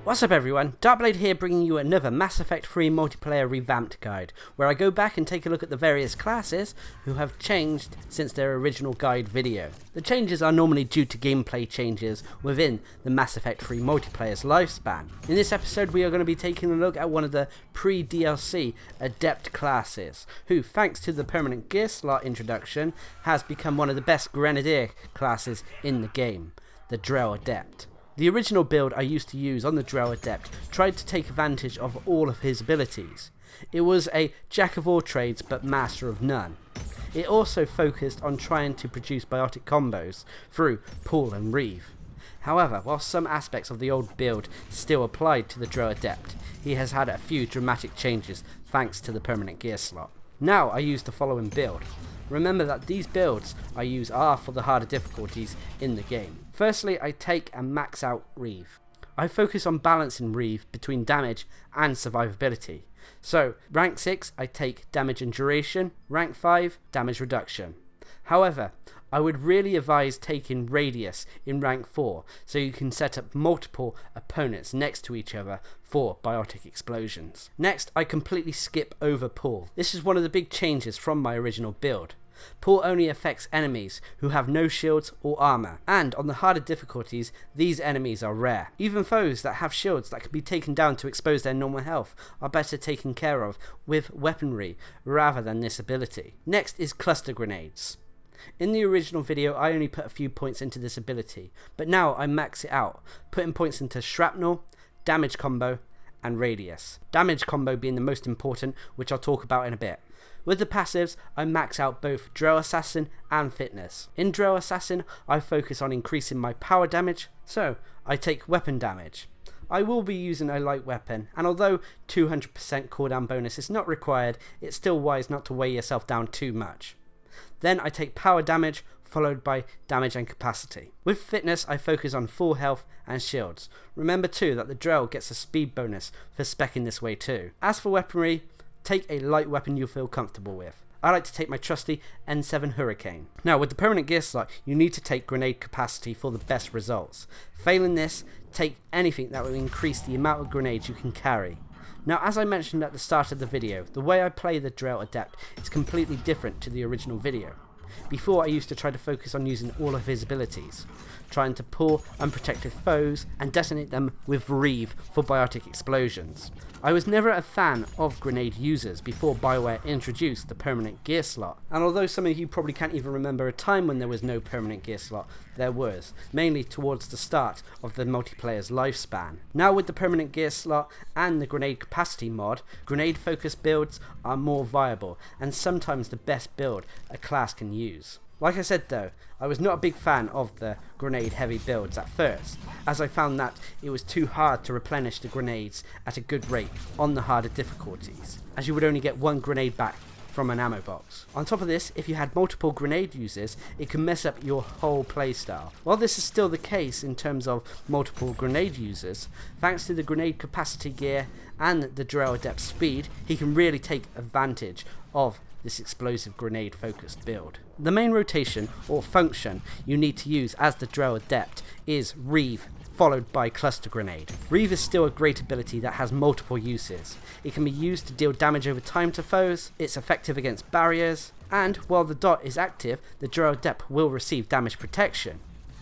What's up everyone, Darcblade here bringing you another Mass Effect 3 multiplayer revamped guide, where I go back and take a look at the various classes who have changed since their original guide video. The changes are normally due to gameplay changes within the Mass Effect 3 multiplayer's lifespan. In this episode we are going to be taking a look at one of the pre-DLC Adept classes, who thanks to the permanent gear slot introduction has become one of the best grenadier classes in the game, the Drell Adept. The original build I used to use on the Drell Adept tried to take advantage of all of his abilities. It was a jack of all trades but master of none. It also focused on trying to produce biotic combos through pull and reeve. However, while some aspects of the old build still applied to the Drell Adept, he has had a few dramatic changes thanks to the permanent gear slot. Now I use the following build. Remember that these builds I use are for the harder difficulties in the game. Firstly, I take and max out Reeve. I focus on balancing Reeve between damage and survivability. So, rank 6 I take damage and duration, rank 5 damage reduction. However, I would really advise taking Radius in rank 4 so you can set up multiple opponents next to each other for biotic explosions. Next, I completely skip over Pull. This is one of the big changes from my original build. Pull only affects enemies who have no shields or armor, and on the harder difficulties these enemies are rare. Even foes that have shields that can be taken down to expose their normal health are better taken care of with weaponry rather than this ability. Next is cluster grenades. In the original video I only put a few points into this ability, but now I max it out, putting points into shrapnel, damage combo and radius. Damage combo being the most important, which I'll talk about in a bit. With the passives, I max out both Drell Assassin and Fitness. In Drell Assassin, I focus on increasing my power damage, so I take weapon damage. I will be using a light weapon, and although 200% cooldown bonus is not required, it's still wise not to weigh yourself down too much. Then I take power damage, followed by damage and capacity. With Fitness, I focus on full health and shields. Remember too that the Drell gets a speed bonus for speccing this way too. As for weaponry, take a light weapon you feel comfortable with. I like to take my trusty N7 Hurricane. Now with the permanent gear slot, you need to take grenade capacity for the best results. Failing this, take anything that will increase the amount of grenades you can carry. Now as I mentioned at the start of the video, the way I play the Drell Adept is completely different to the original video. Before I used to try to focus on using all of his abilities, trying to pull unprotected foes and detonate them with Reeve for biotic explosions. I was never a fan of grenade users before BioWare introduced the permanent gear slot, and although some of you probably can't even remember a time when there was no permanent gear slot, there was, mainly towards the start of the multiplayer's lifespan. Now with the permanent gear slot and the grenade capacity mod, grenade focused builds are more viable and sometimes the best build a class can use. Like I said though, I was not a big fan of the grenade heavy builds at first, as I found that it was too hard to replenish the grenades at a good rate on the harder difficulties, as you would only get one grenade back from an ammo box. On top of this, if you had multiple grenade users, it can mess up your whole playstyle. While this is still the case in terms of multiple grenade users, thanks to the grenade capacity gear and the Drell Adept speed, he can really take advantage of this explosive grenade focused build. The main rotation or function you need to use as the Drell Adept is Reeve followed by Cluster Grenade. Reeve is still a great ability that has multiple uses. It can be used to deal damage over time to foes, it's effective against barriers, and while the dot is active, the Drell Adept will receive damage protection.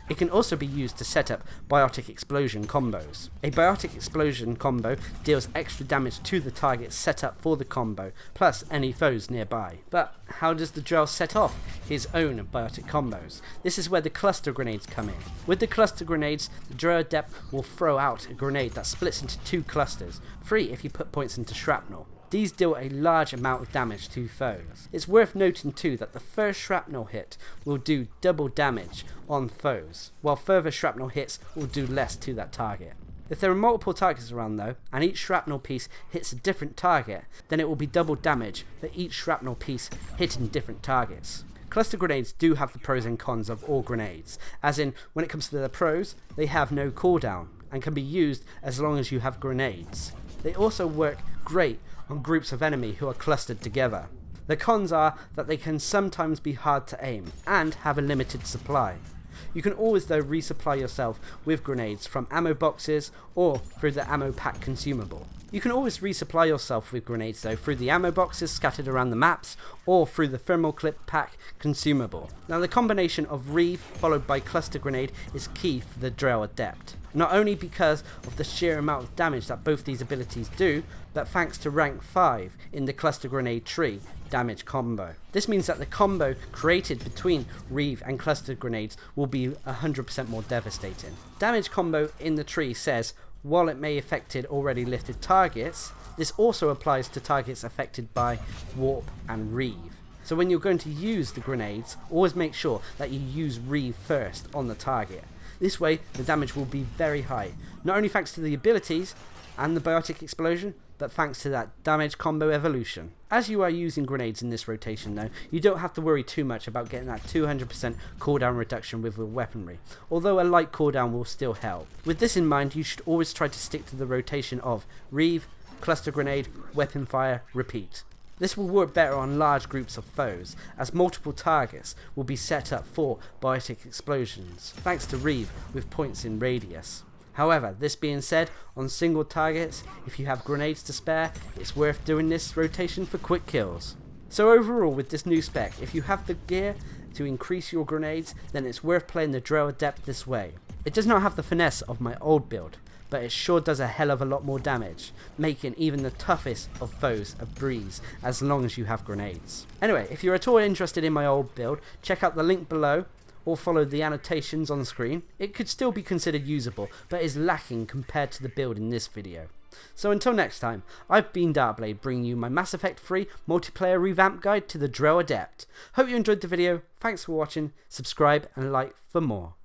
It can also be used to set up biotic explosion combos. A biotic explosion combo deals extra damage to the target set up for the combo, plus any foes nearby. But how does the Drell set off his own biotic combos? This is where the cluster grenades come in. With the cluster grenades, the Drell Adept will throw out a grenade that splits into 2 clusters, 3 if you put points into shrapnel. These deal a large amount of damage to foes. It's worth noting too that the first shrapnel hit will do double damage on foes, while further shrapnel hits will do less to that target. If there are multiple targets around though, and each shrapnel piece hits a different target, then it will be double damage for each shrapnel piece hitting different targets. Cluster grenades do have the pros and cons of all grenades, as in when it comes to the pros, they have no cooldown and can be used as long as you have grenades. They also work great on groups of enemy who are clustered together. The cons are that they can sometimes be hard to aim and have a limited supply. You can always though resupply yourself with grenades from ammo boxes or through the ammo pack consumable. You can always resupply yourself with grenades though through the ammo boxes scattered around the maps or through the thermal clip pack consumable. Now the combination of Reeve followed by cluster grenade is key for the Drell Adept. Not only because of the sheer amount of damage that both these abilities do, but thanks to rank 5 in the cluster grenade tree damage combo. This means that the combo created between Reeve and cluster grenades will be 100% more devastating. Damage combo in the tree says, while it may affect already lifted targets, this also applies to targets affected by warp and Reeve. So when you're going to use the grenades, always make sure that you use Reeve first on the target. This way the damage will be very high, not only thanks to the abilities and the biotic explosion, but thanks to that damage combo evolution. As you are using grenades in this rotation though, you don't have to worry too much about getting that 200% cooldown reduction with your weaponry, although a light cooldown will still help. With this in mind, you should always try to stick to the rotation of Reeve, cluster grenade, weapon fire, repeat. This will work better on large groups of foes, as multiple targets will be set up for biotic explosions, thanks to Reeve with points in radius. However, this being said, on single targets, if you have grenades to spare, it's worth doing this rotation for quick kills. So overall, with this new spec, if you have the gear to increase your grenades, then it's worth playing the Drell Adept this way. It does not have the finesse of my old build, but it sure does a hell of a lot more damage, making even the toughest of foes a breeze as long as you have grenades. Anyway, if you're at all interested in my old build, check out the link below or follow the annotations on screen. It could still be considered usable, but is lacking compared to the build in this video. So until next time, I've been Darcblade, bringing you my Mass Effect 3 multiplayer revamp guide to the Drell Adept. Hope you enjoyed the video, thanks for watching, subscribe and like for more.